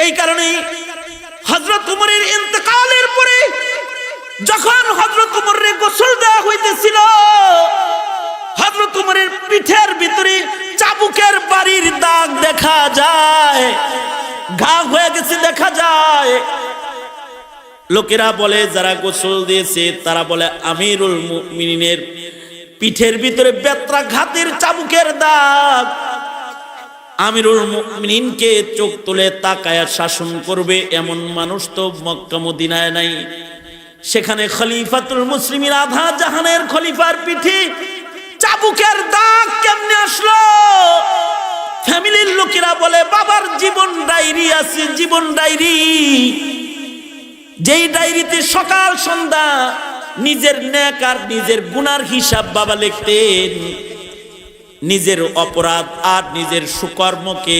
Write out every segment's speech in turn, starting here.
এই কারণেই হযরত উমরের ইন্তেকালের পরে যখন হযরত উমরের গোসল দেওয়া হইতেছিল, হযরত উমরের পিঠের ভিতরে চাবুকের বাড়ির দাগ দেখা যায়, ঘা হয়ে গেছে দেখা যায়। লোকেরা বলে, যারা গোসল দিয়েছে তারা বলে আমিরুল মুমিনিনের পিঠের ভিতরে বেত্রাঘাতের চাবুকের দাগ। আমিরুল মুমিনিনকে চোখ তুলে তাকায়া শাসন করবে এমন মানুষ তো মক্কা মদিনায় নাই। সেখানে খলিফাতুল মুসলিমিন আধা জাহানের খলিফার পিঠে চাবুকের দাগ কেমনে আসলো? ফ্যামিলির লোকেরা বলে, বাবার জীবন ডায়েরি আছে, জীবন ডায়েরি, যেই ডায়েরিতে সকাল সন্ধ্যা নিজের নেক আর নিজের গুনার হিসাব বাবা লিখতেন। নিজের অপরাধ আর নিজের সুকর্মকে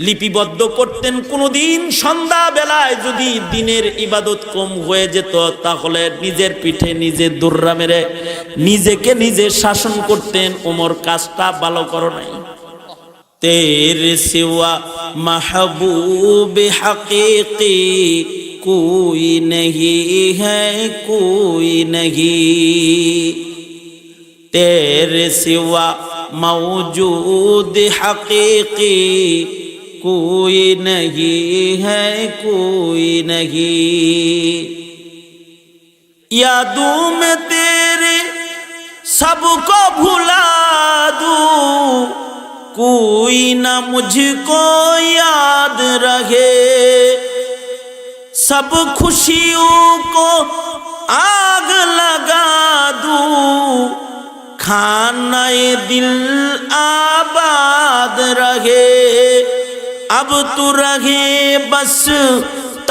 লিপিবদ্ধ করতেন। কোনদিন সন্ধ্যা বেলায় যদি দিনের ইবাদত কম হয়ে যেত, তাহলে নিজের পিঠে নিজে দুর্রা মেরে নিজেকে নিজে শাসন করতেন, ওমর কাজটা ভালো করো নাই। তেরে সিওয়া মাহবুব হাকিকি कोई नहीं है कोई नहीं, तेरे सिवा मौजूद हकीकी कोई नहीं है कोई नहीं। यादों में तेरे सबको भुला दूं, कोई ना मुझको याद रहे, सब खुशियों को आग लगा दूं, खानाए दिल आबाद रहे, अब तू रहे बस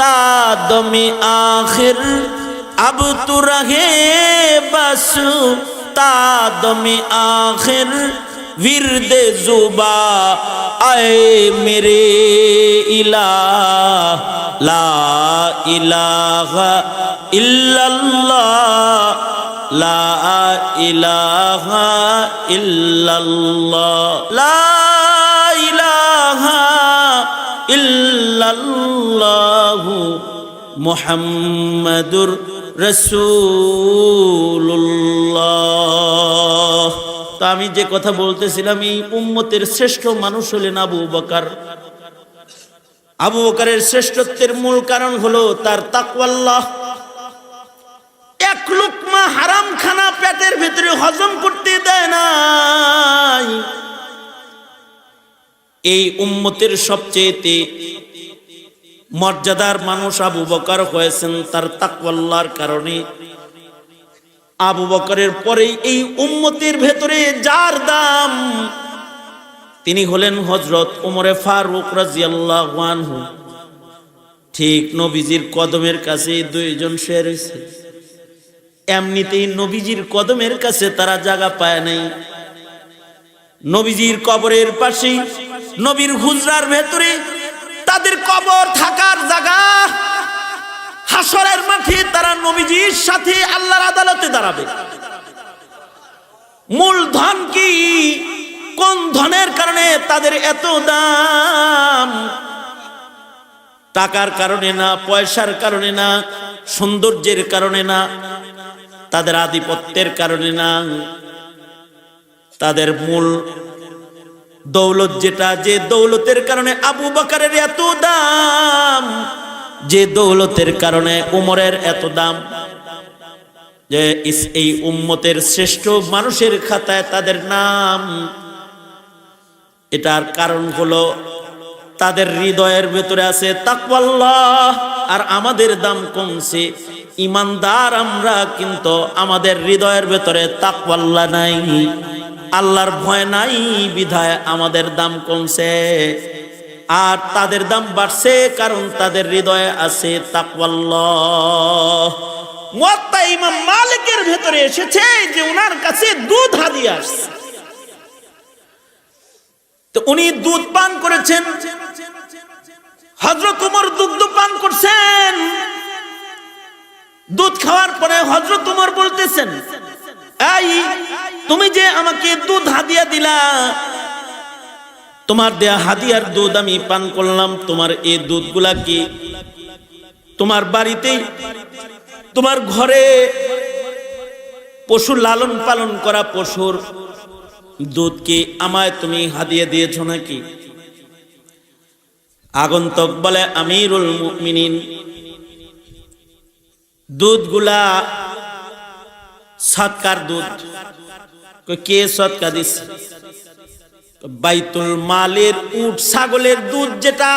तादमे आखिर, अब तू रहे बस तादमे आखिर, विरद जुबा आए मेरे इलाह, ला इलाहा इल्लल्लाह, ला इलाहा इल्लल्लाह, ला इलाहा इल्लल्लाह, मुहम्मदुर রাসূলুল্লাহ। তো আমি যে কথা বলতেছিলাম, এই উম্মতের শ্রেষ্ঠ মানুষ হলেন আবু বকর। আবু বকরের শ্রেষ্ঠত্বের মূল কারণ হলো তার তাকওয়াল্লাহ। এক লুকমা হারাম খানা পেটের ভিতরে হজম করতে দেয় নাই। এই উম্মতের সবচেয়ে মর্যাদার মানুষ আবু বকর হয়েছেন তার তাকওয়াল্লাহর কারণে। আবু বকরের পরে এই উম্মতের ভেতরে যার দাম, তিনি হলেন হযরত ওমরে ফারুক রাদিয়াল্লাহু আনহু। ঠিক নবীজির কদমের কাছে দুইজন শুয়ে রয়েছে। এমনিতেই নবীজির কদমের কাছে তারা জায়গা পায় নাই। নবীজির কবরের পাশে, নবীর হুজরার ভেতরে তাদের কবর থাকার জায়গা। হাসরের মাঠে তারা নবীজির সাথে আল্লাহর আদালতে দাঁড়াবে। মূল ধন কি? কোন ধনের কারণে তাদের এত দাম? টাকার কারণে না, পয়সার কারণে না, সৌন্দর্যের কারণে না, তাদের আধিপত্যের কারণে না। তাদের মূল দৌলত যেটা, যে দৌলতের কারণে আবু বকরের এত দাম, যে দৌলতের কারণে উমরের এত দাম, যে এই উম্মতের শ্রেষ্ঠ মানুষের খাতায় তাদের নাম, এটার কারণ হলো তাদের হৃদয়ের ভেতরে আছে তাকওয়াল্লাহ। আর আমাদের দাম কমছে, ইমানদার আমরা, কিন্তু আমাদের হৃদয়ের ভেতরে তাকওয়াল্লাহ নাই, আল্লাহর ভয় নাই, বিধায় আমাদের দাম কমছে। আর তাদের দাম বাড়ছে কারণ তাদের হৃদয়ে আছে তাকওয়াল্লাহ। মুয়াত্তা ইমাম মালিকের ভেতরে এসেছে যে উনার কাছে দুধ হাদিয়া আসছে। তো উনি দুধ পান করেছেন, হযরত ওমর দুধ পান করছেন। দুধ খাওয়ার পরে হযরত ওমর বলতেছেন, এই তুমি যে আমাকে দুধ হাদিয়া দিলা, তোমার দেয়া হাদিয়ার দুধ আমি পান করলাম। তোমার এই দুধগুলা কি তোমার বাড়িতেই, তোমার ঘরে পশু লালন পালন করা পশুর দুধ কি আমায় তুমি হাদিয়া দিয়েছো নাকি? আগন্তক বলে, আমিরুল মুমিনিন, দুধগুলা সৎকার দুধ। কে সৎকা দিছে? বাইতুল মালের উট ছাগলের দুধ, যেটা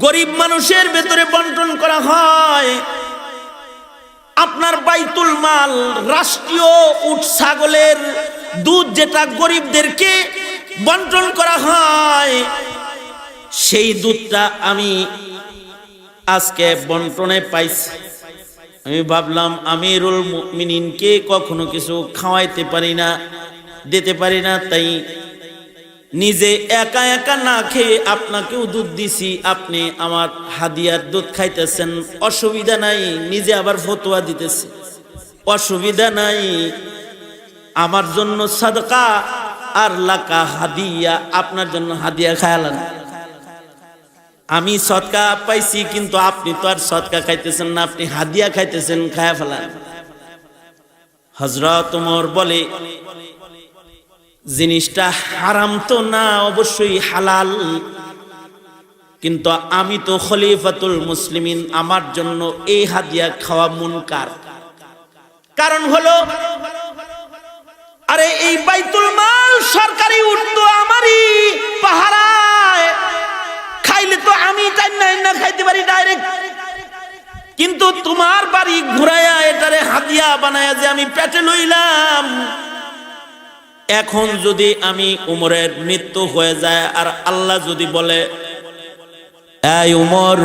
গরিব মানুষের ভেতরে বন্টন করা হয়। আপনার বাইতুল মাল, রাষ্ট্রীয় উট ছাগলের দুধ যেটা গরিবদেরকে বন্টন করা হয়, সেই দুধটা আমি আজকে বন্টনে পাইছি। আমি ভাবলাম আমিরুল মুমিনিনকে কখনো কিছু খাওয়াইতে পারি না, দিতে পারি না, তাই নিজে একা একা না খেয়ে আপনাকেও দুধ দিছি। আপনি আমার হাদিয়ার দুধ খাইতেছেন, অসুবিধা নাই। নিজে আবার ফতোয়া দিতেছে, অসুবিধা নাই, আমার জন্য সাদকা আর লাকা হাদিয়া, আপনার জন্য হাদিয়া খায়ালান। আমি সদকা পাইছি, কিন্তু আপনি তো আর সদকা খাইতেছেন না, আপনি হাদিয়া খাইতেছেন, খায়া ফেলান। হযরত ওমর বলে, জিনিসটা হারাম তো না, অবশ্যই হালাল, কিন্তু আমি তো খলিফাতুল মুসলিমিন, আমার জন্য এই হাদিয়া খাওয়া মুনকার। কারণ হলো, আরে এই বাইতুল মাল সরকারি উট তো আমারই পাহারায়, খাইলে তো আমি না খাইতে পারি ডাইরেক্ট, কিন্তু তোমার বাড়ি ঘুরাইয়া এটারে হাদিয়া বানায়া যে আমি পেটে লইলাম। এখন যদি আমি উমরের মৃত্যু হয়ে যায় আর আল্লাহ যদি বলে, এই উমর,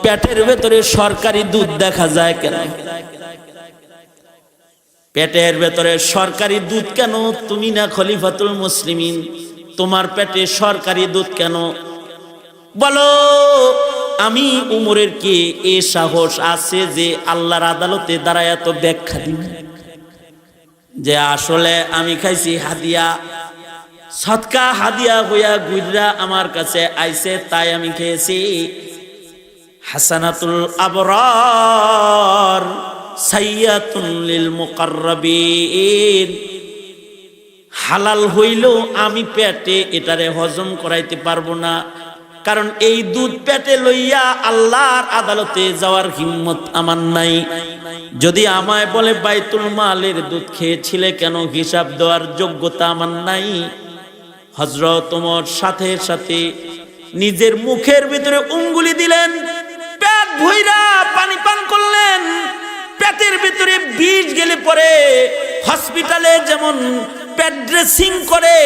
পেটের ভেতরে সরকারি দুধ দেখা যায় কেন? পেটের ভেতরে সরকারি দুধ কেন? তুমি না খলিফাতুল মুসলিমিন, তোমার পেটে সরকারি দুধ কেন? বলো, আমি উমরের কি এ সাহস আছে যে আল্লাহর আদালতে দাঁড়ায় এত ব্যাখ্যা দিবে যে আসলে আমি খাইছি হাদিয়া, সদকা হাদিয়া হইয়া গুজরা আমার কাছে আইছে, তাই আমি খেয়েছি। হাসানাতুল আবরার সাইয়াতুন লিল মুকাররাবিন, হালাল হইলেও আমি পেটে এটারে হজম করাইতে পারবো না, কারণ এই দুধ পেটে লইয়া আল্লাহর আদালতে যাওয়ার হিম্মত আমার নাই। যদি আমায় বলে বাইতুল মালের দুধ খেয়েছিলে কেন, হিসাব দেওয়ার যোগ্যতা আমার নাই। হযরত ওমর সাথে সাথে নিজের মুখের ভিতরে উঙ্গুলি দিলেন, পেট ভইরা পানি পান করলেন। পেটের ভিতরে বিষ গেলে পরে হসপিটালে যেমন পেট ড্রেসিং করে,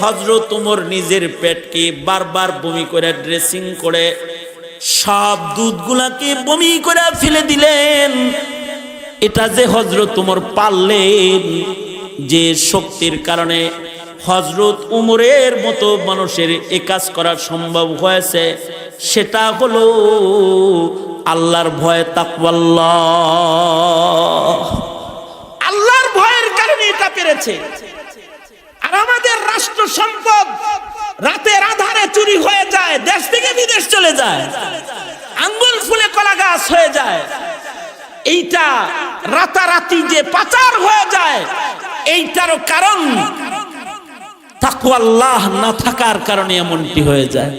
হযরত ওমর নিজের পেটকে বারবার বমি করে ড্রেসিং করে সব দুধগুলাকে বমি করে ফেলে দিলেন। এটা যে হযরত ওমর পারলেন, যে শক্তির কারণে হযরত ওমরের মতো মানুষের এ কাজ করা সম্ভব হয়েছে, সেটা হলো আল্লাহর ভয়, তাকওয়াল্লাহ। আল্লাহর ভয়ের কারণে এটা পেরেছে। আর আমাদের রাষ্ট্র সম্পদ রাতের আধারে চুরি হয়ে যায়, দেশ থেকে বিদেশ চলে যায়, আঙ্গুল ফুলে কলা গাছ হয়ে যায়। এইটা রাতারাতি যে পাচার হয়ে যায়, এইটারও কারণ তাকওয়াল্লাহ না থাকার কারণে এমনটি হয়ে যায়।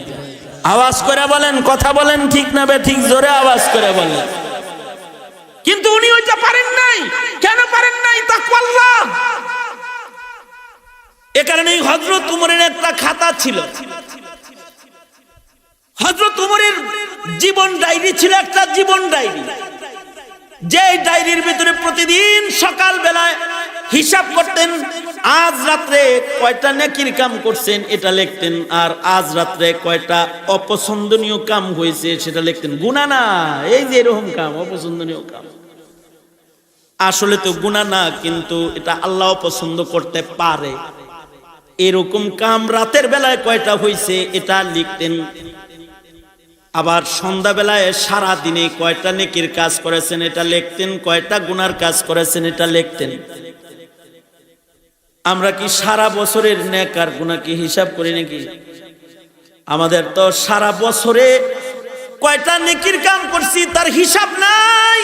আওয়াজ করে বলেন, কথা বলেন, ঠিক না বে ঠিক? জোরে আওয়াজ করে বলেন। কিন্তু উনি ওইটা পারেন নাই। কেন পারেন নাই? তাকওয়াল্লাহ। এ কারণেই হযরত উমরের একটা খাতা ছিল। হযরত উমরের জীবন ডায়েরি ছিল, একটা জীবন ডায়েরি, যে ডায়েরির ভিতরে প্রতিদিন সকাল বেলায় হিসাব করতেন। আজ রাত্রে কয়টা নেকির কাম করছেন এটা লিখতেন, আর আজ রাত্রে কয়টা অপছন্দনীয় কাম হয়েছে সেটা লিখতেন। গুনাহ না, এই যে এরকম কাম, অপছন্দনীয় কাম, আসলে তো গুনাহ না, কিন্তু এটা আল্লাহ পছন্দ করতে পারে। এরকম কাম রাতের বেলায় কয়টা হয়েছে এটা লিখতেন। আবার সন্ধ্যা বেলায় সারা দিনে কয়টা নেকির কাজ করেছেন এটা লিখতেন, কয়টা গুনার কাজ করেছেন এটা লিখতেন। আমরা কি সারা বছরের নেক আর গুনাহ কি হিসাব করি নাকি? আমাদের তো সারা বছরে কয়টা নেকির কাম করছি তার হিসাব নাই।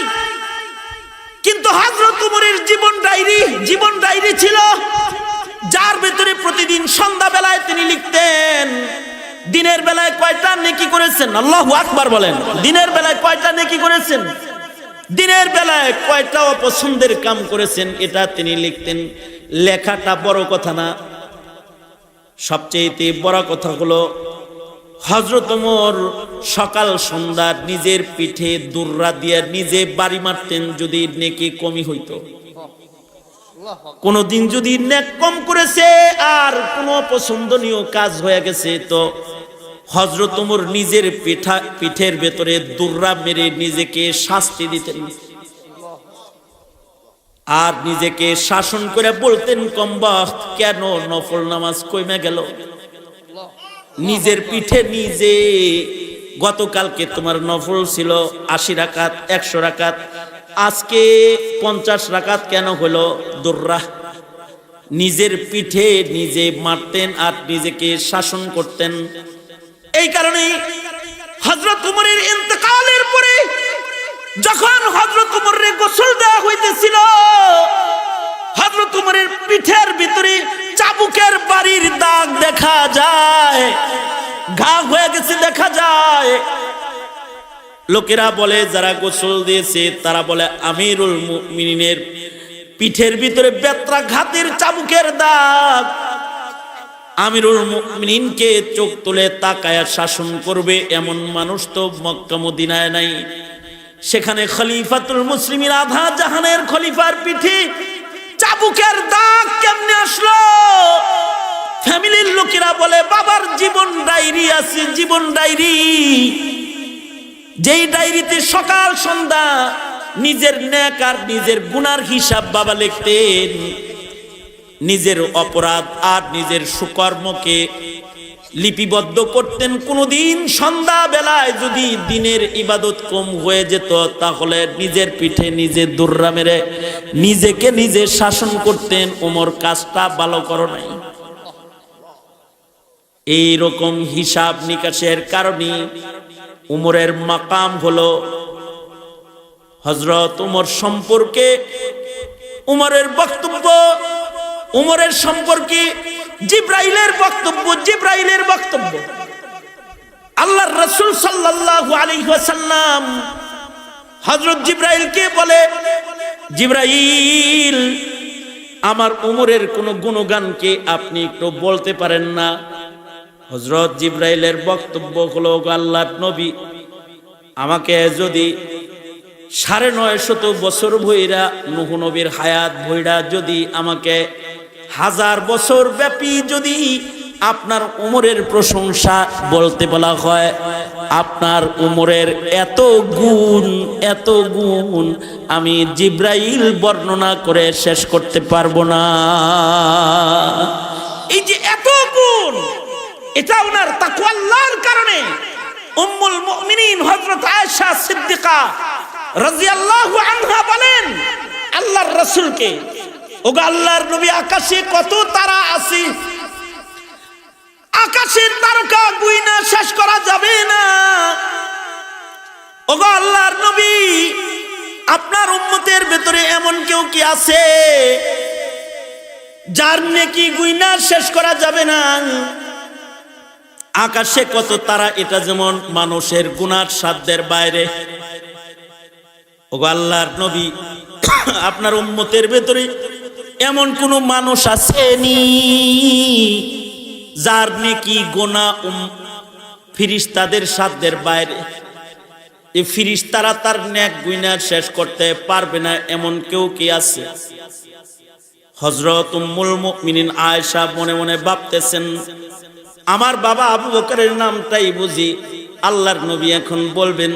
কিন্তু হযরত উমরের জীবন ডায়েরি ছিল, যার ভিতরে প্রতিদিন সন্ধ্যা বেলায় তিনি লিখতেন দিনের বেলায় কয়টা নেকি করেছেন। আল্লাহু আকবার বলেন। দিনের বেলায় কয়টা নেকি করেছেন, দিনের বেলায় কয়টা অপছন্দের কাম করেছেন, এটা তিনি লিখতেন। লেখাটা বড় কথা না, সবচেয়ে বড় কথা হলো হযরত ওমর সকাল সন্ধ্যা নিজের পিঠে দুর্রা দিয়ে নিজে বাড়ি মারতেন যদি নেকি কমই হইতো। কোনদিন যদি নেক কম করেছে আর কোনো পছন্দনীয় কাজ হয়ে গেছে তো হযরত ওমর নিজের পিঠের ভেতরে দুর্রা মেরে নিজেকে শাস্তি দিতেন আর নিজেকে শাসন করে বলতেন, কমবখত কেন নফল নামাজ কইমা গেল। নিজের পিঠে নিজে, গতকালকে তোমার নফল ছিল 80 রাকাত 100 রাকাত, আজকে 50 রাকাত কেন হলো? দুর্রা। নিজের পিঠে নিজে মারতেন আর নিজেকে শাসন করতেন। এই কারণেই হযরত উমরের ইন্তেকালের পরে যখন হযরত উমরের গোসল দেওয়া হইতেছিল, হযরত উমরের পিঠের ভিতরে চাবুকের বাড়ির দাগ দেখা যায়, ঘা হয়ে গেছে দেখা যায়। লোকেরা বলে, যারা গোসল দিয়েছে তারা বলে আমিরুল মুমিনিনের পিঠের ভিতরে বেত্রাঘাতের চাবুকের দাগ। আমিরুল মুমিনিনকে চোখ তুলে তাকায়া শাসন করবে এমন মানুষ তো মক্কা মদিনায় নাই। সেখানে খলিফাতুল মুসলিমিন আধা জাহানের খলিফার পিঠে চাবুকের দাগ কেমনে আসলো? ফ্যামিলির লোকেরা বলে বাবার জীবন ডায়েরি আছে, জীবন ডায়েরি, যেই ডায়েরিতে সকাল সন্ধ্যা নিজের নেক আর নিজের গুনার হিসাব বাবা লিখতেন। নিজের অপরাধ আর নিজের সুকর্মকে লিপিবদ্ধ করতেন। কোনদিন সন্ধ্যা বেলায় যদি দিনের ইবাদত কম হয়ে যেত তাহলে নিজের পিঠে নিজে দুর্রা মেরে নিজেকে নিজে শাসন করতেন, ওমর কাজটা ভালো করো নাই। এইরকম হিসাব নিকাশের কারণে উমরের মাকাম হলো হযরত উমর সম্পর্কে উমরের বক্তব্য, উমরের সম্পর্কে জিব্রাইলের বক্তব্য। আল্লাহর রাসূল সাল্লাল্লাহু আলাইহি ওয়াসাল্লাম হযরত জিব্রাইলকে বলে, জিব্রাইল আমার উমরের কোন গুণগানকে আপনি একটু বলতে পারেন না? হযরত জিব্রাইলের বক্তব্য হলো, আল্লাহর নবী আমাকে যদি 950 বছর ভইরা নূহ নবীর হায়াত ভইরা যদি আমাকে 1000 বছর ব্যাপী যদি আপনার উমরের প্রশংসা বলতে বলা হয়, আপনার উমরের এত গুণ আমি জিব্রাইল বর্ণনা করে শেষ করতে পারবো না। এই যে এত গুণ, এটা ওনার তাকওয়া আল্লাহর কারণে। উম্মুল মুমিনিন হযরত আয়েশা সিদ্দিকা রাদিয়াল্লাহু আনহা বলেন আল্লাহর রাসূলকে, ওগো আল্লাহর নবী আকাশে কত তারা আছে, আকাশের তারকা গুইনা শেষ করা যাবে না। ওগো আল্লাহর নবী আপনার উম্মতের ভেতরে এমন কেউ কি আছে যার নেকি গুইনা শেষ করা যাবে না? আকাশে কত তারা, এটা যেমন মানুষের গুনার সাধ্যের বাইরে। ওগো আল্লাহর নবী আপনার উম্মতের ভেতরে এমন কোন মানুষ আসেনি যার নেকি গোনা ফিরিস্তাদের সাধ্যের বাইরে। এই ফিরিস্তারা তার নেক গুনাহ শেষ করতে পারবে না, এমন কেউ কি আছে? হযরত উম্মুল মুমিনিন আয়েশা মনে মনে ভাবতেছেন, আমার বাবা আবু বকরের নামটাই বুঝি আল্লাহর নবী এখন বলবেন।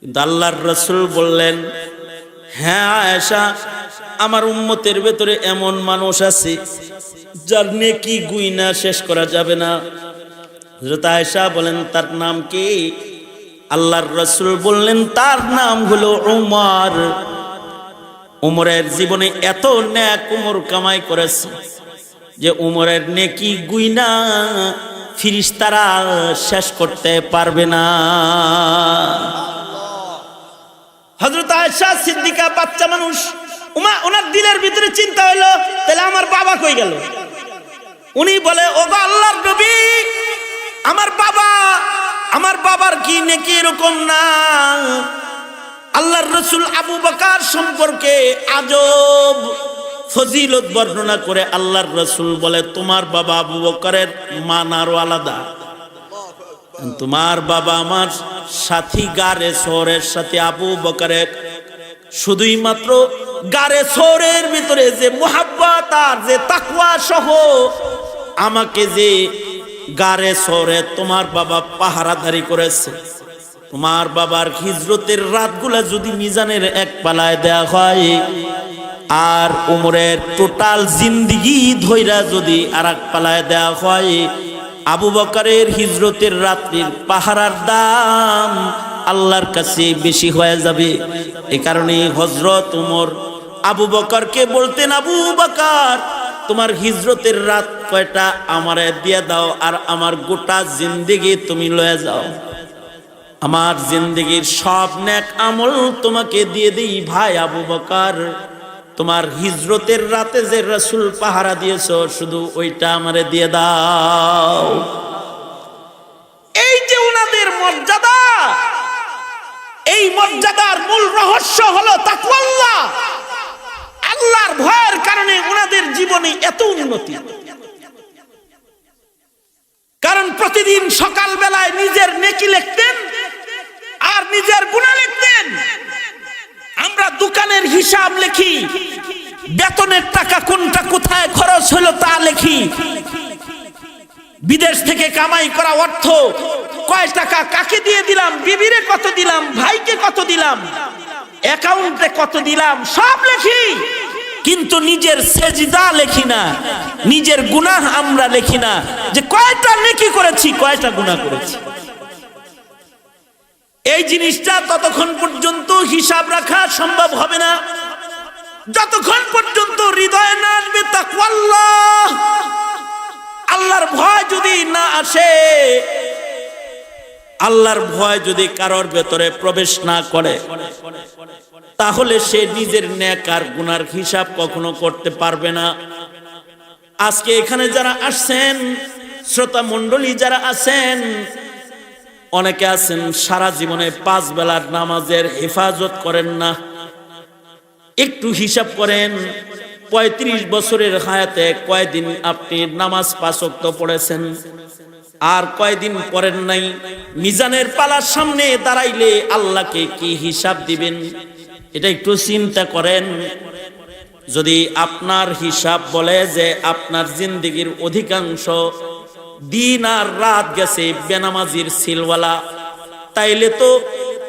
কিন্তু আল্লাহর রাসূল বললেন, হ্যাঁ আয়েশা, আমার উম্মতের ভেতরে এমন মানুষ আছে যার নেকি গুনাহ শেষ করা যাবে না। হযরত আয়েশা বলেন, তার নাম কি? আল্লাহর রাসূল বললেন, তার নাম হলো উমর। উমরের জীবনে এত নেক উমর কামাই করেছে যে উমরের নেকি গুইনা ফিরিস্তারা শেষ করতে পারবে না। হযরত আয়েশা সিদ্দিকা বাচ্চা মানুষ, ওনার দিলের ভিতরে চিন্তা হইলো তাহলে আমার বাবা কই গেল। উনি বলে, ওগো আল্লাহর নবী, আমার বাবার কি নেকি এরকম না? আল্লাহর রাসূল আবু বকর সম্পর্কে আজব ফজিলত বর্ণনা করে আল্লাহর রাসূল বলে, তোমার বাবা আবু বকরের মান আরো আলাদা। তোমার বাবা আমার সাথী গারে সওরের সাথে আবু বকরের শুধুই মাত্র গারে সওরের ভিতরে যে মুহাব্বত আর যে তাকওয়া সহ আমাকে যে গারে সওরে তোমার বাবা পাহারাদারি করেছে, তোমার বাবার হিজরতের রাতগুলা যদি মিজানের এক পালায় দেয়া হয় আর উমরের টোটাল জিন্দেগি ধইরা যদি আরেক পালায় দেয়া হয়, আবু বকরের হিজরতের রাত্রির পাহারার দাম আল্লাহর কাছে বেশি হয়ে যাবে। এই কারণে হযরত উমর আবু বকরকে বলতেন, আবু বকর তোমার হিজরতের রাত কয়টা আমারে দিয়ে দাও আর আমার গোটা জিন্দেগি তুমি লয়ে যাও, আমার জিন্দেগির সব নেক আমল তোমাকে দিয়ে দিই। ভাই আবু বকর, তোমার হিজরতের রাতে যে রাসূল পাহারা দিয়েছো শুধু ওইটা আমারে দিয়ে দাও। এই যে উনাদের মর্যাদা, এই মর্যাদার মূল রহস্য হলো তাকওয়াল্লাহ। আল্লাহর ভয়ের কারণে উনাদের জীবনে এত উন্নতি। কারণ প্রতিদিন সকাল বেলায় নিজের নেকি লিখতেন আর নিজের গুনাহ লিখতেন। আমরা দোকানের হিসাব লিখি, বেতনের টাকা কোনটা কোথায় খরচ হলো তা লিখি, বিদেশ থেকে কামাই করা অর্থ কয় টাকা কাকে দিয়ে দিলাম, বিবিরে কত দিলাম, ভাইকে কত দিলাম, অ্যাকাউন্টে কত দিলাম, সব লিখি। কিন্তু নিজের সেজদা লিখি না, নিজের গুনাহ আমরা লিখি না, যে কয়টা নেকি করেছি কয়টা গুনাহ করেছি। এই জিনিসটা ততক্ষণ পর্যন্ত হিসাব রাখা সম্ভব হবে না যতক্ষণ পর্যন্ত হৃদয়ে না আসবে তাকওয়াল্লাহ। আল্লাহর ভয় যদি না আসে, আল্লাহর ভয় যদি কারোর ভেতরে প্রবেশ না করে, তাহলে সে নিজের নেক আর গুনার হিসাব কখনো করতে পারবে না। আজকে এখানে যারা আসছেন, শ্রোতা মণ্ডলী যারা আছেন, অনেকে আছেন সারা জীবনে 5 বেলার নামাজের হেফাজত করেন না। একটু হিসাব করেন, 35 বছরের হায়াতে কয়দিন আপনি নামাজ 5 ওয়াক্ত পড়েছেন আর কয়দিন পড়েন নাই? মিজানের পালার সামনে দাঁড়াইলে আল্লাহকে কি হিসাব দিবেন? এটা একটু চিন্তা করেন। যদি আপনার হিসাব বলে যে আপনার জিন্দেগির অধিকাংশ দিন আর রাত গেছে বেনামাজির সিলওয়ালা, তাইলে তো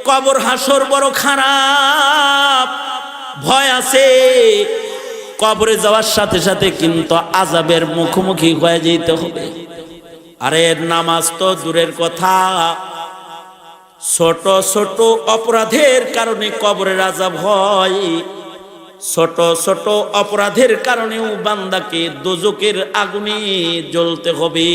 কবর হাসর বড় খারাপ। ভয় আছে, কবরে যাওয়ার সাথে সাথে কিন্তু আযাবের মুখোমুখি হয়ে যেতে হবে। আরে নামাজ তো দূরের কথা, ছোট ছোট অপরাধের কারণে কবরের আযাব হয়। ছোট ছোট অপরাধের কারণেও বান্দাকে দোজখের আগুনে জ্বলতে হবে।